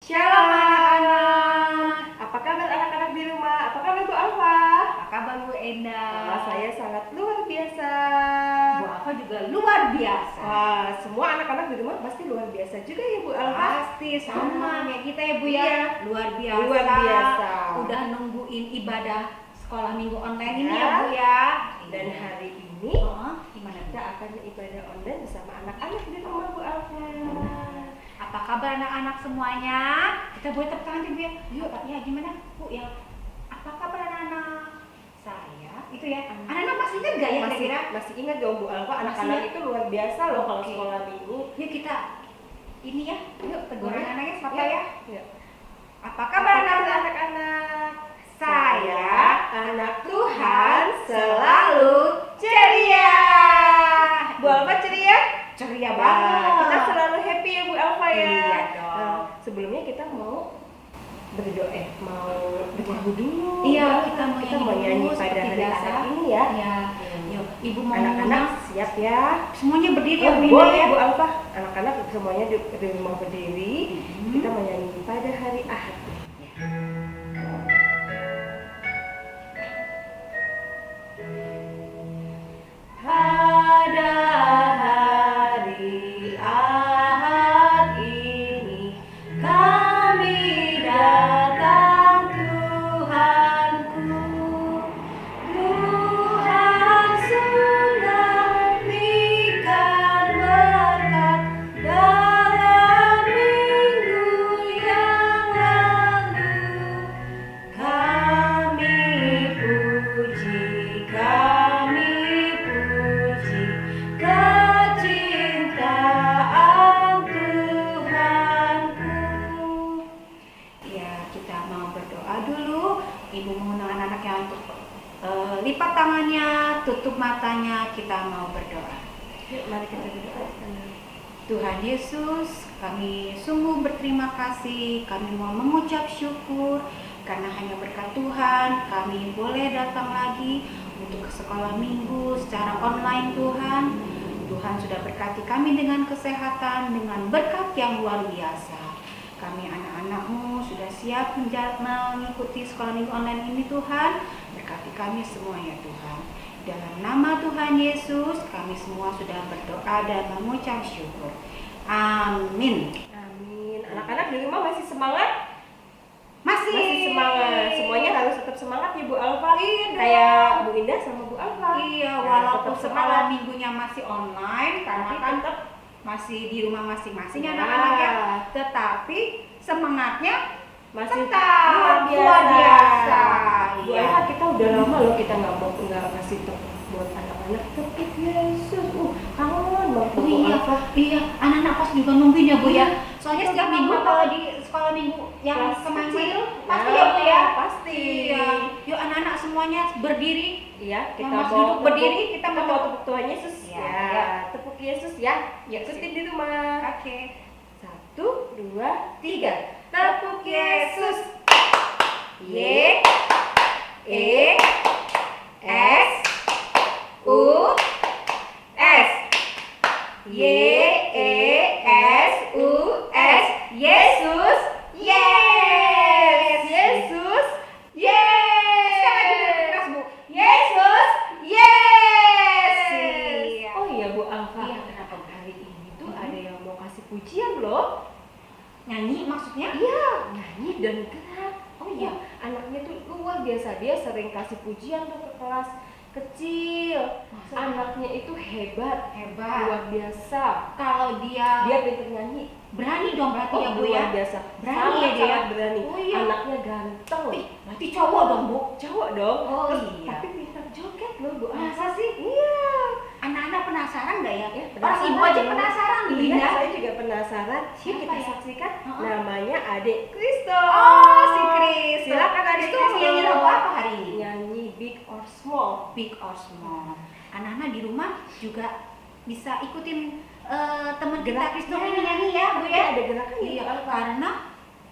Shalom anak-anak. Apa kabar anak-anak di rumah? Apa kabar Bu Alfa? Apa kabar Bu Enda? Saya sangat luar biasa. Bu Alfa juga luar biasa. Semua anak-anak di rumah pasti luar biasa juga ya Bu Alfa. Pasti sama kayak kita ya Bu ya. Iya. Luar biasa. Luar biasa. Udah nungguin ibadah sekolah minggu online ini Ya. ya Bu ya. Dan hari ini Gimana kita akan ibadah online bersama anak-anak di rumah Bu Alfa. Apa kabar anak-anak semuanya? Kita boleh tepuk tangan Bu ya. Yuk, ya gimana Bu ya? Apa kabar anak-anak? Saya itu ya. Anak-anak masih ingat gak ya kira-kira? Masih ingat dong Bu Alfa, anak-anak Masih itu luar biasa loh kalau Oke. sekolah minggu. Yuk kita ini ya. Yuk tegur Boleh? anak-anaknya siapa Yuk. ya? Yuk. Apa kabar anak-anak? anak-anak? Saya anak Tuhan selalu ceria. Bu Alfa ceria? Ceria Wah, banget. kita selalu happy ya Bu Alfa ya. Iya dong. Nah, sebelumnya kita mau berdoa, mau bernyanyi dulu. Iya, Bu kita Alfa. mau nyanyi dulu pada seperti hari biasa. anak ini ya. Ya. Yuk, Ibu mau Anak-anak ngundang. siap ya. Semuanya berdiri ya Bu Ina Boleh ya. Bu Alfa. Anak-anak semuanya di rumah berdiri. Hmm. Kita mau nyanyi pada hari Ahad. Pada hari Ahad ini kami datang Tuhanku. Tuhan sudah berikan berkat dalam minggu yang lalu. Kami puji kecintaan Tuhanku. Ya, kita mau berdoa dulu. Ibu mengundang anak-anaknya untuk lipat tangannya, tutup matanya, kita mau berdoa. Yuk, mari kita berdoa. Tuhan Yesus, kami sungguh berterima kasih, kami mau mengucap syukur karena hanya berkat Tuhan kami boleh datang lagi untuk ke sekolah minggu secara online Tuhan. Tuhan sudah berkati kami dengan kesehatan, dengan berkat yang luar biasa. Kami anak-anak-Mu sudah siap mengikuti sekolah minggu online ini Tuhan. Berkati kami semua ya Tuhan. Dalam nama Tuhan Yesus, kami semua sudah berdoa dan mengucap syukur. Amin. Amin. Anak-anak di rumah masih semangat? Masih Semangat. Semuanya harus tetap semangat ya Bu Alfa. Iya dong. Kayak Bu Indah sama Bu Alfa. Iya, Nah, walaupun tetap sekolah minggunya masih online, karena Tapi kan tetap masih di rumah masing-masing Ya. anak-anaknya, tetapi semangatnya masih tetap luar biasa. Bu Iya. Alfa, kita udah lama loh kita nggak kasih tepuk buat anak-anak. Tepuk Yesus. Kangen banget Bu Iya, Alfa. iya, anak-anak pas juga nungguin ya Bu ya. Soalnya Iya, setiap minggu mama. kalau di sekolah minggu yang Kelas kemarin kecil. pasti Ya, ya Bu ya. pasti. Iya. Yuk anak-anak semuanya berdiri. Iya, kita Yang masih mau duduk berdiri, kita mau tepuk Tuhan Yesus. Ya, Ya, ya. tepuk Yesus ya. Ya, Ikutin di rumah. Oke. 1, 2, 3. Tepuk Yesus. Y E S U S. Y E S U S. Yesus. Yes. Yesus. Yes. Sekali lagi lebih keras Bu. Yesus. Yes. Iya. Oh iya Bu Alfa. Iya, kenapa Bu? Hari ini tuh ada yang mau kasih pujian loh. Nyanyi maksudnya? Iya, nyanyi dan gerak. Oh iya. Anaknya tuh luar biasa. Dia sering kasih pujian tuh ke kelas kecil. Masa? Anaknya itu hebat, Hebat. luar biasa. Kalau dia Dia pinter nyanyi. berani dong berarti ya Bu luar ya. biasa. Berani ya dia? Sangat berani. Oh iya. Anaknya ganteng. Ih, berarti cowok dong Bu. Cowok dong. Oh Terus, iya. Tapi pinter joget loh Bu Alfa. Masa sih? Iya. Anak-anak penasaran nggak ya? Ya, Orang ibu aja penasaran Bu Iya, Linda. saya juga penasaran. Yuk Siapa kita ya? saksikan. Uh-uh. Namanya Adik Kristo. Oh, si Kris. Silakan Adik Itu Kristo. nyanyi lagu apa hari ini? Nyanyi Big or Small. Big or small. Anak-anak di rumah juga bisa ikutin teman kita Geraknya. Kristo ini nyanyi ya Bu Iya, ya. ada gerakan Iya, karena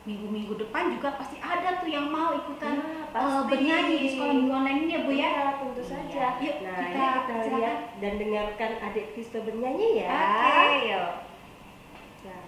minggu-minggu depan juga pasti ada tuh yang mau ikutan Ya, pasti. bernyanyi di sekolah minggu online ini ya Bu ya. Iya, tentu saja. Yuk, Nah, kita yuk kita silakan. lihat dan dengarkan Adik Kristo bernyanyi ya. Oke, yuk. Nah.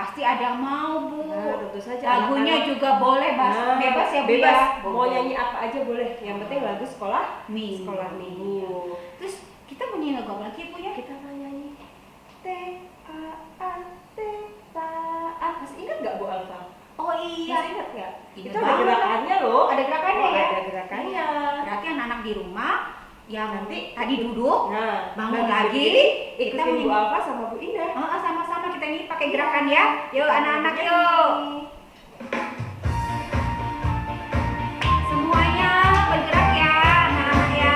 Pasti ada yang mau, Bu. Nah, tentu saja. Lagunya anak-anak. juga boleh, bebas ya, Bu bebas. ya. Mau nyanyi apa aja boleh. Yang penting lagu sekolah Minggu. sekolah minggu. Terus kita mau nyanyi lagu apa lagi, Bu ya? Kita mau nyanyi T-A-A-T taat. Masih ingat nggak Bu Alfa? Oh Masih iya. ingat nggak? Ingat Itu ada banget. gerakannya loh. Ada gerakannya Oh, ya? ada gerakannya. Berarti anak-anak di rumah yang Nanti tadi duduk, Nah, bangun nanti lagi, berdiri, kita ikutin Bu menyanyi. Alfa sama Bu Indah. Sama-sama kita nyanyi pakai gerakan ya. Yuk anak-anak yuk. Semuanya bergerak ya, anak-anak ya.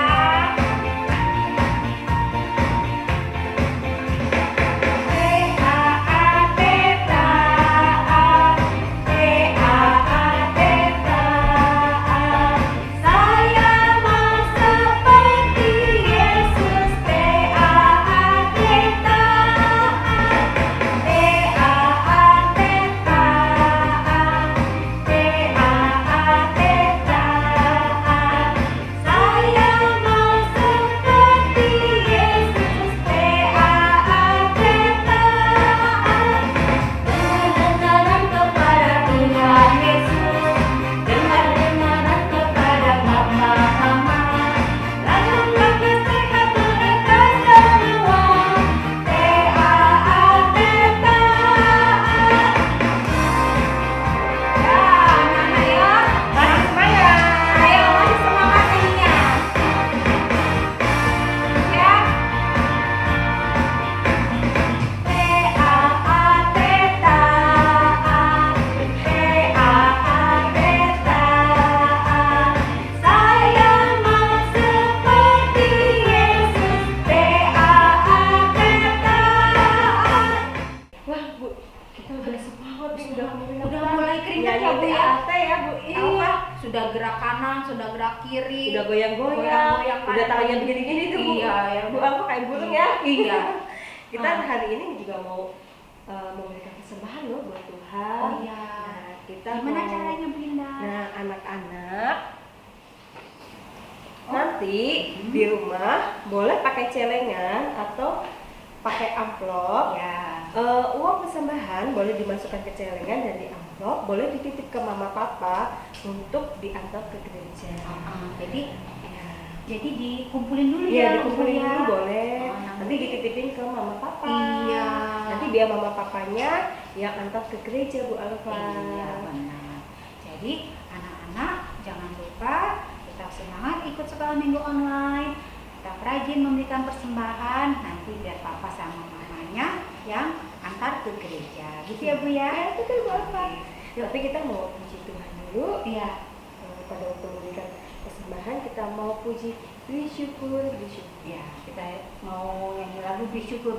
T-A-A-T taat, T-A-A-T taat. Saya mau seperti Yesus, T-A-A-T taat, T-A-A-T taat, T-A-A-T taat. Saya mau seperti Yesus, T-A-A-T taat. Dengar-dengaran kepada Tuhan Yesus, dengar-dengaran kepada mama-mama. Lakukan nasihat mereka semua, T-A-A-T taat. Ya, anak-anak ya, bareng semuanya. Ayo, masih semangat nyanyinya. Ya. T-A-A-T taat, T-A-A-T taat. Saya mau seperti Yesus, T-A-A-T taat. Wah Bu, kita udah semangat nih, Udah mulai keringat ya, Bu ya? TAT ya Bu. Iya, sudah gerak kanan, sudah gerak kiri. Udah goyang-goyang, Goyang-goyang udah kanan. tangannya begini-gini tuh Bu. Iya, ya. Bu Alfa kayak burung ya. Iya. Kita Ah. hari ini juga mau memberikan persembahan loh buat Tuhan. Oh iya. Nah, kita Gimana mau- caranya, Bunda? Nah, anak-anak Oh. nanti di rumah boleh pakai celengan atau pakai amplop. Ya. Uang persembahan boleh dimasukkan ke celengan dan di amplop boleh dititip ke mama papa untuk diantar ke gereja. Jadi Ya. jadi dikumpulin dulu Iya, ya, dikumpulin Bu ya. dulu boleh. Oh, Nanti dititipin ke mama papa. Iya. Nanti biar mama papanya yang antar ke gereja Bu Alfa. Iya, benar. Jadi anak-anak jangan lupa tetap semangat ikut sekolah minggu online. Tetap rajin memberikan persembahan, nanti biar papa sama mamanya yang antar ke gereja. Gitu ya, Bu ya? Ya, itu kan Bu Alfa. Yuk. Tapi kita mau puji Tuhan dulu. Iya. Pada waktu memberikan persembahan kita mau puji, bersyukur. Ya, kita mau nyanyi lagu bersyukur.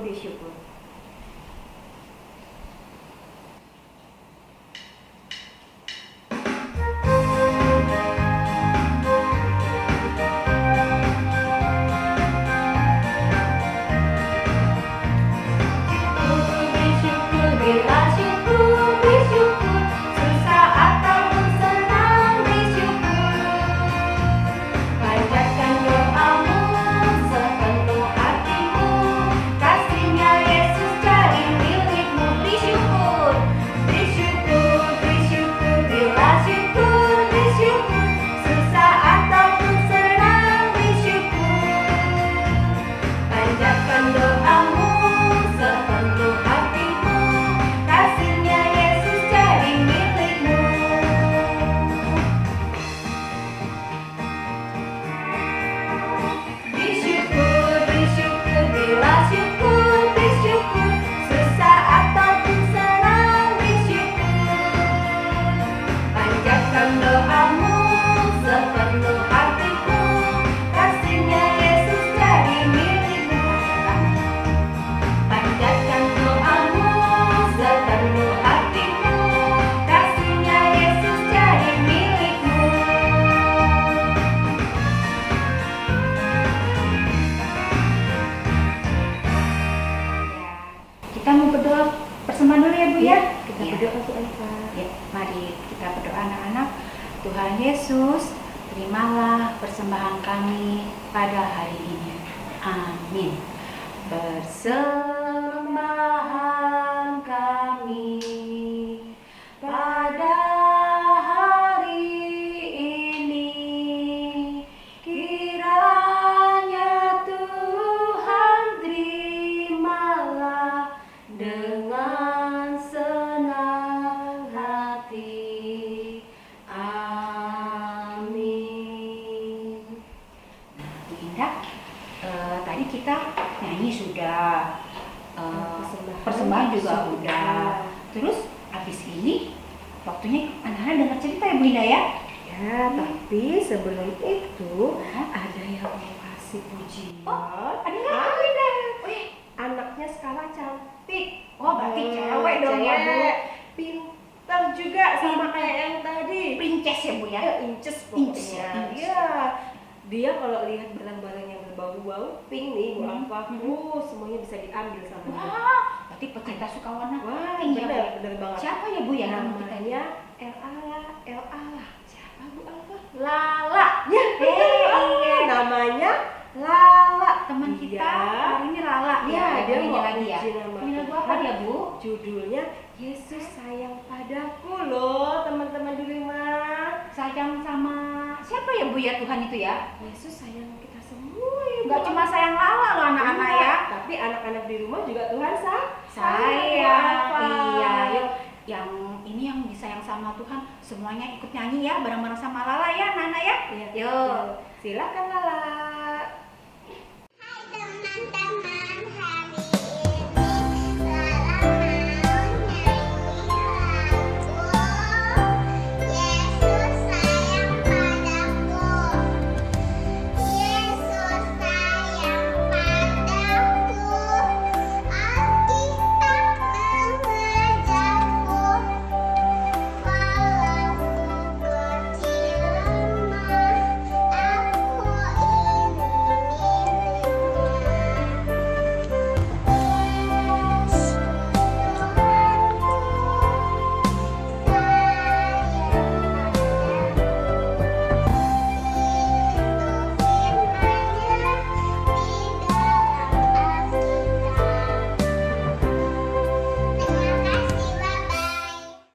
Bersyukur, bila bersyukur, susah ataupun senang bersyukur. Panjatkan doamu sepenuh hatimu, kasihnya Yesus cari milikmu. Bersyukur, bila bersyukur, susah ataupun senang bersyukur. Panjatkan doamu sepenuh hatimu, kasihnya Yesus jadi milikmu. Bersyukur, bila bersyukur, susah ataupun senang bersyukur. Panjatkan doamu sepenuh hatimu, kasihnya Yesus jadi milikmu. Panjatkan doamu sepenuh hatimu, kasihnya Yesus jadi milikmu. Ya, kita mau berdoa persembahan dulu ya, Bu ya? Kita Ya. berdoa Bu Alfa. Ya, mari kita berdoa anak-anak. Tuhan Yesus, terimalah persembahan kami pada hari ini. Amin. Persembahan kami persembahan juga udah. Terus habis ini waktunya anak-anak dengar cerita ya Bu Indah ya. Ya, tapi sebelum itu ada yang mau kasih pujian. Oh, ada nggak Bu Indah? Oh, ya. Anaknya sekarang cantik. Oh, berarti cewek dong ya Bu. Pintar juga sama kayak yang tadi. Princess ya Bu ya. Inces Inces, pokoknya. inces. Iya. Dia kalau lihat barang-barang yang berbau-bau pink nih, Bu Alfa, semuanya bisa diambil sama dia. Wah, berarti pecinta suka warna Wah, pink ya Bu. bener banget. Siapa ya Bu ya nama kita ini? Namanya Ella. Siapa Bu Alfa? Lala. Ya, iya. namanya Lala. Teman kita Iya. hari ini Lala Ya, dia nyanyi mau lagi ya. puji nama Ini lagu Tuhan. apa dia Bu? Judulnya Yesus sayang padaku loh, teman-teman di rumah. Sayang sama siapa ya Bu ya Tuhan itu ya? Yesus sayang kita semua ya. Enggak cuma sayang Lala loh anak-anak ya. Tapi anak-anak di rumah juga Tuhan Sayang. apa? Iya, yuk. Yang ini yang disayang sama Tuhan semuanya ikut nyanyi ya bareng-bareng sama Lala ya, Nana ya. Iya, Yuk. silakan Lala. Hai teman-teman, hari ini Lala mau nyanyi lagu Yesus sayang padaku. Yesus sayang padaku, Alkitab mengajarku, walaupun kecil lemah, aku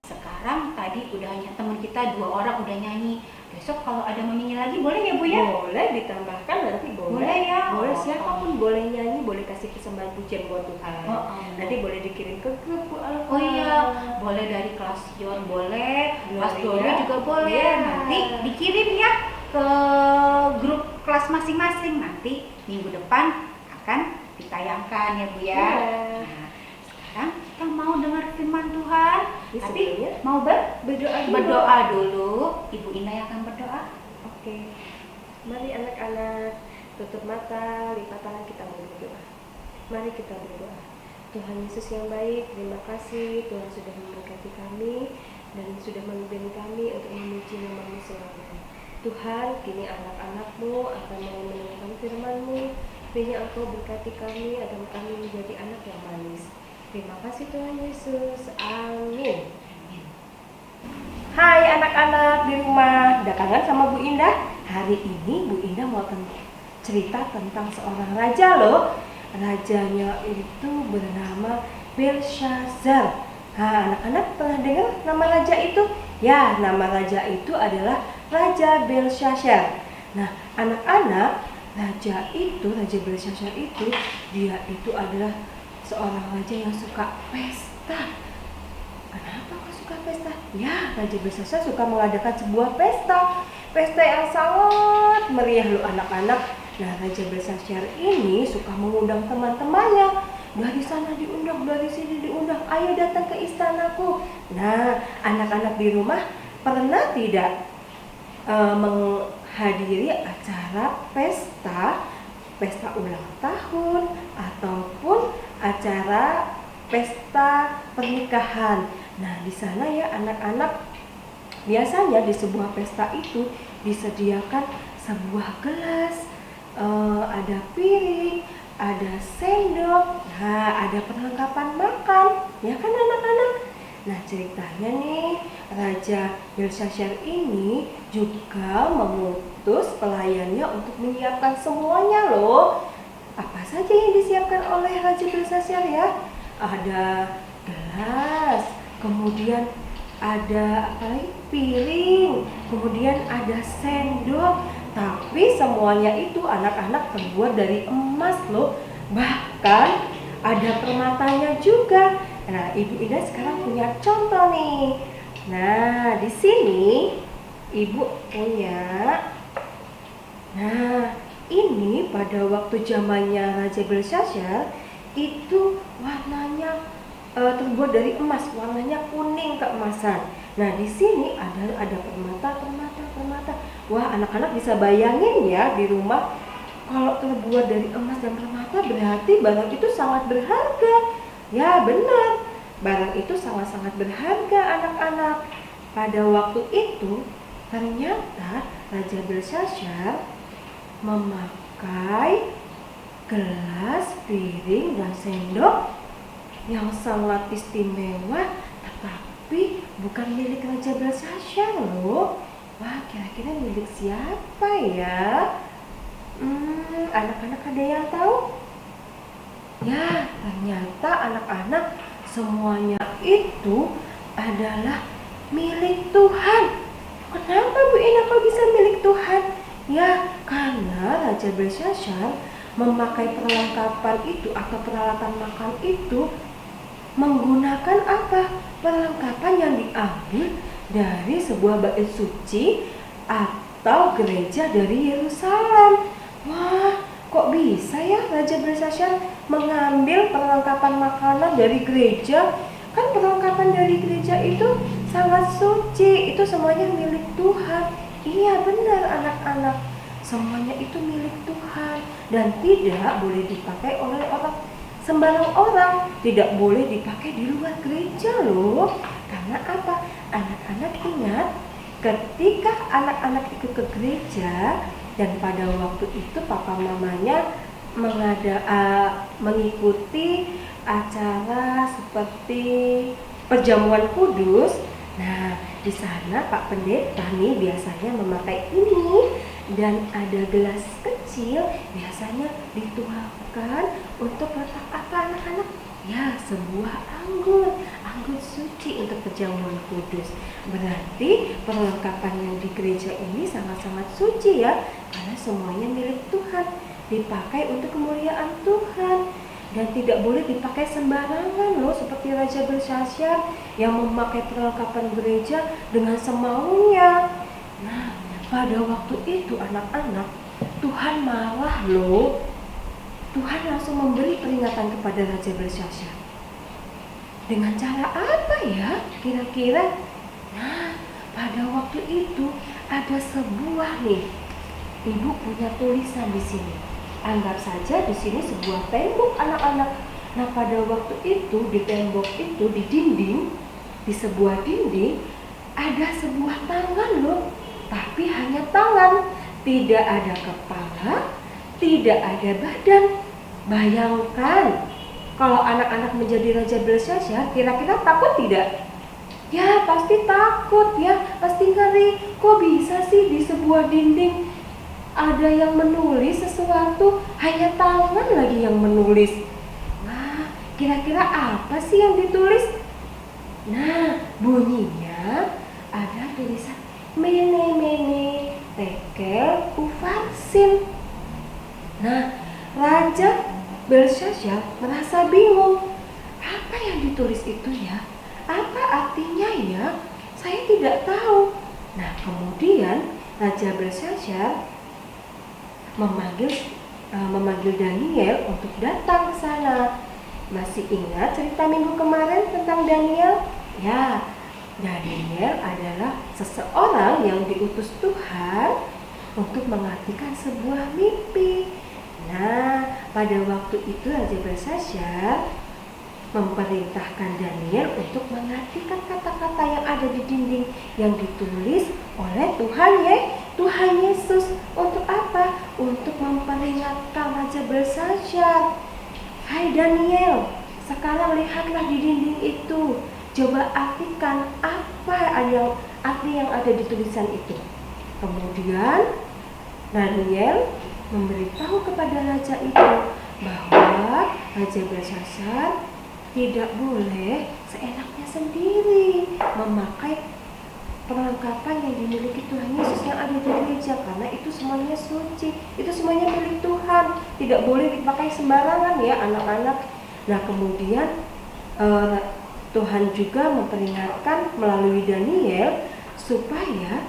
Sekarang tadi udah hanya teman kita 2 orang udah nyanyi. Besok kalau ada mau nyanyi lagi boleh ya Bu ya? Boleh ditambahkan nanti boleh. Boleh ya? Boleh, Oh. siapapun boleh nyanyi, boleh kasih persembahan pujian buat Tuhan. Oh. Nanti boleh dikirim ke grup Bu Alfa. Oh iya, boleh dari kelas Yon boleh, kelas Boleh Doni ya? juga boleh. Iya. Nanti dikirim ya ke grup kelas masing-masing. Nanti minggu depan akan ditayangkan ya Bu ya. Iya. Nah, sekarang kita mau dengar firman Tuhan. Ini Tapi sebelumnya mau berdoa dulu. berdoa dulu. Ibu Indah yang akan berdoa. Oke. Mari anak-anak tutup mata, lipat tangan, kita mau berdoa. Mari kita berdoa. Tuhan Yesus yang baik, terima kasih Tuhan sudah memberkati kami dan sudah memimpin kami untuk memuji nama-Mu selama. Tuhan, kini anak-anak-Mu akan mau mendengarkan firman-Mu. Biarlah Engkau berkati kami agar kami menjadi anak yang manis. Terima kasih Tuhan Yesus. Amin. Hai anak-anak di rumah, udah kangen sama Bu Indah? Hari ini Bu Indah mau cerita tentang seorang raja loh. Rajanya itu bernama Belshazzar. Nah, anak-anak pernah dengar nama raja itu? Ya, nama raja itu adalah Raja Belshazzar. Nah, anak-anak, Raja Belshazzar itu, dia itu adalah seorang raja yang suka pesta. Kenapa kok suka pesta? Ya, Raja Belshazzar suka mengadakan sebuah pesta. Pesta yang sangat meriah loh anak-anak. Nah, Raja Belshazzar ini suka mengundang teman-temannya. Dari sana diundang, dari sini diundang. Ayo datang ke istanaku. Nah, anak-anak di rumah pernah tidak menghadiri acara pesta ulang tahun ataupun acara pesta pernikahan. Nah, di sana ya anak-anak, biasanya di sebuah pesta itu disediakan sebuah gelas, ada piring, ada sendok, nah ada perlengkapan makan, ya kan anak-anak? Nah, ceritanya nih, Raja Belshazzar ini juga mengutus pelayannya untuk menyiapkan semuanya loh. Apa saja yang disiapkan oleh Raja Belshazzar ya? Ada gelas, kemudian ada apa lagi? Piring, kemudian ada sendok. Tapi semuanya itu anak-anak terbuat dari emas loh. Bahkan ada permatanya juga. Nah, Ibu Indah sekarang punya contoh nih. Nah, di sini Ibu punya. Nah, ini pada waktu zamannya Raja Belshazzar, itu warnanya terbuat dari emas, warnanya kuning keemasan. Nah, di sini ada permata. Wah, anak-anak bisa bayangin ya di rumah, kalau terbuat dari emas dan permata berarti barang itu sangat berharga. Ya, benar. Barang itu sangat-sangat berharga, anak-anak. Pada waktu itu, ternyata Raja Belshazzar memakai gelas, piring, dan sendok yang sangat istimewa, tetapi bukan milik Raja Belshazzar loh. Wah, kira-kira milik siapa ya? Anak-anak ada yang tahu? Ya, ternyata anak-anak semuanya itu adalah milik Tuhan. Kenapa Bu Ina kok bisa milik Tuhan? Ya, karena Raja Belshazzar memakai perlengkapan itu atau peralatan makan itu menggunakan apa? Perlengkapan yang diambil dari sebuah bait suci atau gereja dari Yerusalem. Wah, kok bisa ya Raja Belshazzar mengambil perlengkapan makanan dari gereja? Kan perlengkapan dari gereja itu sangat suci, itu semuanya milik Tuhan. Iya benar anak-anak, semuanya itu milik Tuhan dan tidak boleh dipakai oleh sembarang orang, tidak boleh dipakai di luar gereja loh. Karena apa? Anak-anak ingat, ketika anak-anak ikut ke gereja dan pada waktu itu papa mamanya mengikuti acara seperti perjamuan kudus. Nah, di sana Pak Pendeta nih biasanya memakai ini dan ada gelas kecil biasanya dituangkan untuk letak apa anak-anak? Ya, sebuah anggur suci untuk perjamuan kudus. Berarti perlengkapan yang di gereja ini sangat-sangat suci ya, karena semuanya milik Tuhan, dipakai untuk kemuliaan Tuhan. Dan tidak boleh dipakai sembarangan loh, seperti Raja Belshazzar yang memakai perlengkapan gereja dengan semaunya. Nah, pada waktu itu anak-anak, Tuhan marah loh. Tuhan langsung memberi peringatan kepada Raja Belshazzar. Dengan cara apa ya kira-kira? Nah, pada waktu itu ada sebuah nih, Ibu punya tulisan di sini. Anggap saja di sini sebuah tembok anak-anak. Nah, pada waktu itu di tembok itu di dinding, di sebuah dinding ada sebuah tangan loh. Tapi hanya tangan, tidak ada kepala, tidak ada badan. Bayangkan kalau anak-anak menjadi Raja Belshazzar, kira-kira takut tidak? Ya pasti takut ya, pasti ngeri. Kok bisa sih di sebuah dinding ada yang menulis sesuatu, hanya tangan lagi yang menulis. Nah, kira-kira apa sih yang ditulis? Nah, bunyinya ada tulisan mene mene tekel ufarsin. Nah, Raja Belshazzar merasa bingung. Apa yang ditulis itu ya? Apa artinya ya? Saya tidak tahu. Nah, kemudian Raja Belshazzar memanggil Daniel untuk datang ke sana. Masih ingat cerita minggu kemarin tentang Daniel? Ya, Daniel adalah seseorang yang diutus Tuhan untuk mengartikan sebuah mimpi. Nah, pada waktu itu Raja Belshazzar memerintahkan Daniel untuk mengartikan kata-kata yang ada di dinding yang ditulis oleh Tuhan Yesus. Untuk apa? Untuk memperingatkan Raja Belshazzar. Hai Daniel, sekarang lihatlah di dinding itu. Coba artikan apa arti yang ada di tulisan itu. Kemudian Daniel memberitahu kepada raja itu bahwa Raja Belshazzar tidak boleh seenaknya sendiri memakai perlengkapan yang dimiliki Tuhan Yesus yang ada di gereja, karena itu semuanya suci, itu semuanya milik Tuhan, tidak boleh dipakai sembarangan ya anak-anak. Nah, kemudian Tuhan juga memperingatkan melalui Daniel supaya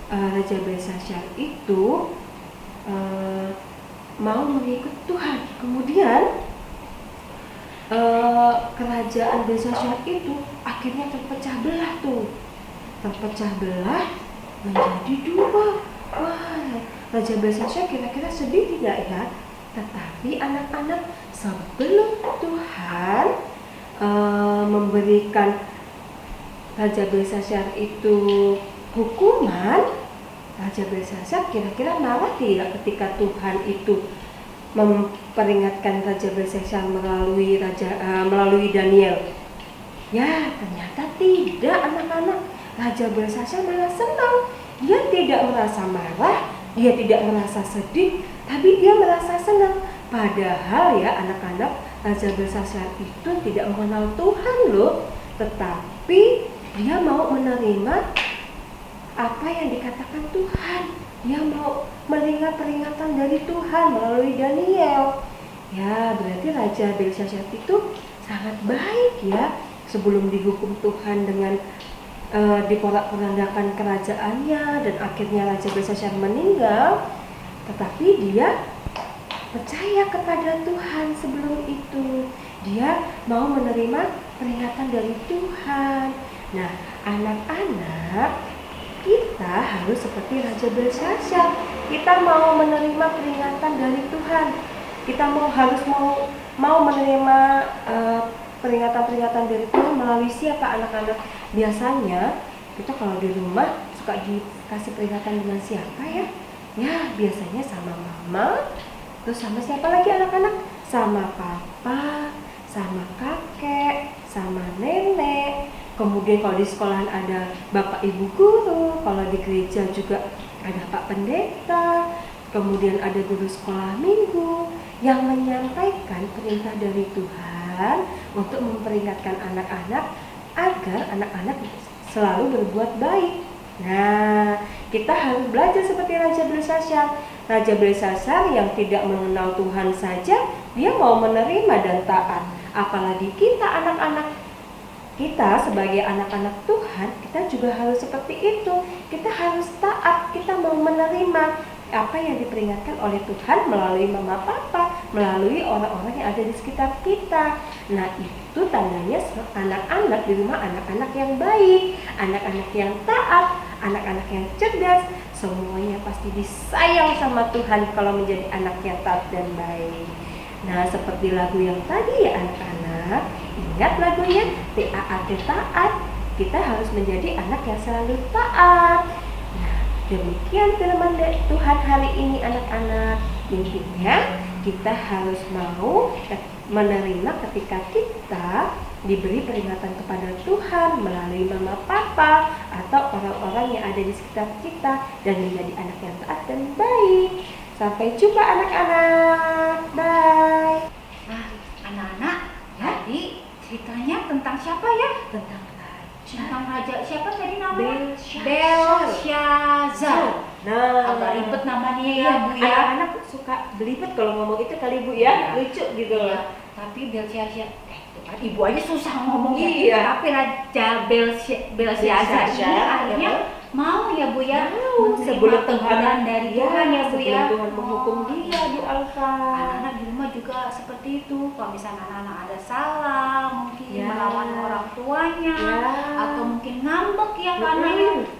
Raja Belshazzar itu mau mengikut Tuhan. Kemudian kerajaan Belshazzar itu akhirnya terpecah belah tuh. Terpecah belah menjadi dua. Wah, Raja Belshazzar kira-kira sedih tidak ya? Tetapi anak-anak, sebelum Tuhan memberikan Raja Belshazzar itu hukuman, Raja Belshazzar kira-kira marah tidak ketika Tuhan itu memperingatkan Raja Belshazzar melalui Daniel? Ya, ternyata tidak anak-anak. Raja Belshazzar malah senang. Dia tidak merasa marah, dia tidak merasa sedih, tapi dia merasa senang. Padahal ya anak-anak, Raja Belshazzar itu tidak mengenal Tuhan loh. Tetapi dia mau menerima apa yang dikatakan Tuhan. Dia mau melihat peringatan dari Tuhan melalui Daniel. Ya, berarti Raja Belshazzar itu sangat baik ya. Sebelum dihukum Tuhan dengan diporak-porandakan kerajaannya dan akhirnya Raja Belshazzar meninggal, tetapi dia percaya kepada Tuhan sebelum itu. Dia mau menerima peringatan dari Tuhan. Nah, anak-anak, kita harus seperti Raja Belshazzar. Kita mau menerima peringatan dari Tuhan. Kita harus mau menerima peringatan-peringatan dari Tuhan melalui siapa anak-anak? Biasanya kita kalau di rumah suka dikasih peringatan dengan siapa ya? Ya, biasanya sama mama. Terus sama siapa lagi anak-anak? Sama papa, sama kakek, sama nenek. Kemudian kalau di sekolahan ada bapak ibu guru, kalau di gereja juga ada pak pendeta. Kemudian ada guru sekolah minggu yang menyampaikan perintah dari Tuhan untuk memperingatkan anak-anak agar anak-anak selalu berbuat baik. Nah, kita harus belajar seperti Raja Belshazzar. Raja Belshazzar yang tidak mengenal Tuhan saja, dia mau menerima dan taat. Apalagi kita anak-anak. Kita sebagai anak-anak Tuhan, kita juga harus seperti itu. Kita harus taat, kita mau menerima apa yang diperingatkan oleh Tuhan melalui mama papa, melalui orang-orang yang ada di sekitar kita. Nah, itu tandanya anak-anak di rumah anak-anak yang baik, anak-anak yang taat, anak-anak yang cerdas. Semuanya pasti disayang sama Tuhan kalau menjadi anak yang taat dan baik. Nah, seperti lagu yang tadi ya anak-anak, ingat lagunya TAAT, taat. Kita harus menjadi anak yang selalu taat. Nah, demikian firman Tuhan hari ini anak-anak. Intinya kita harus mau menerima ketika kita diberi peringatan kepada Tuhan melalui mama papa atau orang-orang yang ada di sekitar kita dan menjadi anak yang taat dan baik. Sampai jumpa anak-anak. Bye. Nah, anak-anak, jadi ceritanya tentang siapa ya? Tentang raja siapa tadi namanya? Belshazzar. Nah, Agak ribet namanya ya, Bu ya. Anak-anak suka belibet kalau ngomong itu kali Bu ya. Iya. Lucu gitu loh. Iya, tapi Belshazzar, tuh kan ibu aja susah ngomongnya. Iya. Tapi Raja Belshazzar ini akhirnya mau ya Bu ya, Mau, menerima sebelum teguran dari Tuhan ya Bu ya. sebelum Tuhan menghukum dia di Alfa. Anak-anak di rumah juga seperti itu. Kalau misalnya anak-anak ada salah, mungkin Ya. melawan orang tuanya, Ya. atau mungkin ngambek ya karena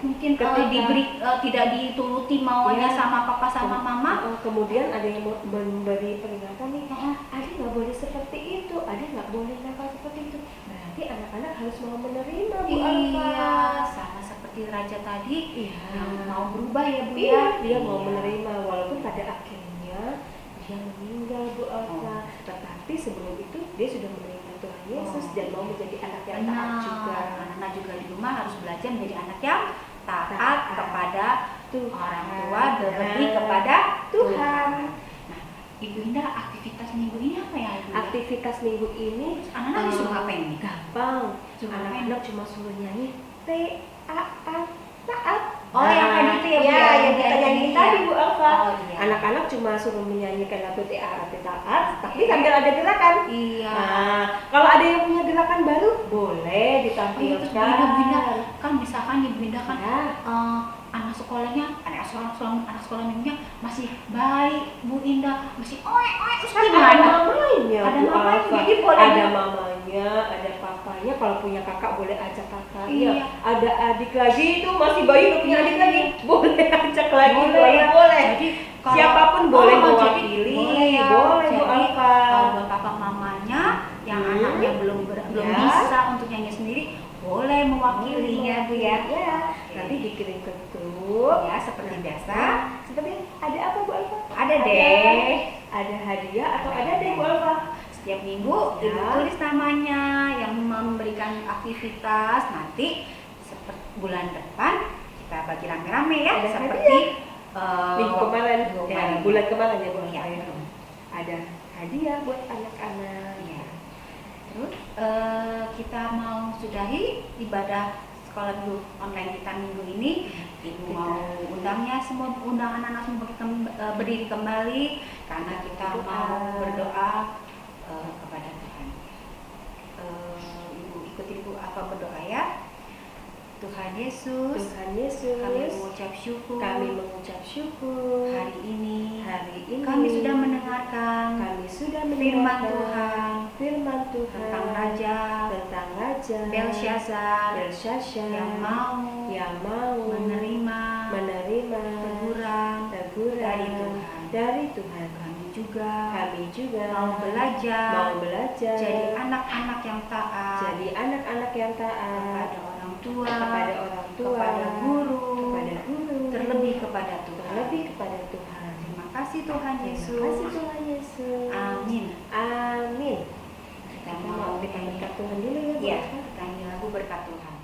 mungkin Ketika- tidak dituruti mauannya Ya. sama papa sama mama. Kemudian ada yang mau memberi peringatan nih, Heeh. ada nggak boleh seperti itu, ada nggak boleh nakal seperti itu. Berarti anak-anak harus mau menerima Bu Alfa. Iya, sama seperti raja tadi Iya. yang mau berubah ya Bu Iya, ya. dia mau Iya. menerima walaupun pada akhirnya dia meninggal Bu Alfa. Tetapi sebelum itu dia sudah menerima Tuhan Yesus dan mau menjadi anak yang taat Benar. juga. Anak-anak juga di rumah harus belajar menjadi anak yang taat Taat. kepada Tuhan. orang tua, berbakti kepada Tuhan. Nah, Ibu Indah, aktivitas minggu ini apa ya Ibu? Aktivitas minggu ini Anak-anak disuruh ngapain nih? gampang. Suruh ngapain? Anak-anak cuma suruh nyanyi TAAT, taat. Oh, yang tadi itu ya Bu Ya, ya, yang kita nyanyiin ya. tadi Bu Alfa. Oh, iya. Anak-anak cuma suruh menyanyikan lagu taat, tapi sambil ada gerakan. Iya. Nah, kalau ada yang punya gerakan baru, boleh Oh, iya, ditampilkan. terus beda-beda kan, misalkan beda kan Ya. anak sekolah minggunya masih baik Bu Indah, masih terus Kan ada gimana? mamanya, Ada Bu mamanya, Alfa. jadi boleh Ada mamanya, ada papanya. Kalau punya kakak boleh ajak kakaknya. Iya. Ada adik lagi itu masih bayi udah punya adik lagi, boleh ajak lagi. Boleh. Jadi Siapapun boleh jadi mewakili. boleh ya. Boleh, Bu Jadi Alfa. kalau buat papa mamanya yang anaknya belum Ya. bisa untuk nyanyi sendiri, boleh mewakilinya Bu ya. Ya, nanti dikirim ke grup. Ya, seperti biasa. Seperti ada apa Bu Alfa? Ada deh. Ada hadiah atau ada deh Bu Alfa? Setiap minggu Ya. Ibu tulis namanya yang memberikan aktivitas. Nanti seperti bulan depan kita bagi rame-rame ya, Ada seperti Minggu kemarin, minggu ya, kemarin. bulan kemarin ya Bu Iya. Alfa. Ada hadiah buat anak-anak. Iya. Terus kita mau sudahi ibadah sekolah minggu online kita minggu ini. Ibu mau undangnya semua, undang anak-anak semua berdiri kembali karena kita mau berdoa kepada Tuhan. Ibu ikuti Bu apa berdoa ya. Tuhan Yesus, Tuhan Yesus, kami mengucap syukur. kami mengucap syukur Hari ini kami sudah mendengarkan firman Tuhan firman Tuhan tentang Raja Belshazzar yang mau menerima teguran dari Tuhan. Kami juga mau belajar jadi anak-anak yang taat kepada orang tua, kepada guru, terlebih kepada Tuhan. Terima kasih Tuhan Yesus. Amin. Amin. Kita Kita mau mau kita berkat Tuhan dulu ya Bu Iya, Alfa. kita nyanyi lagu berkat Tuhan.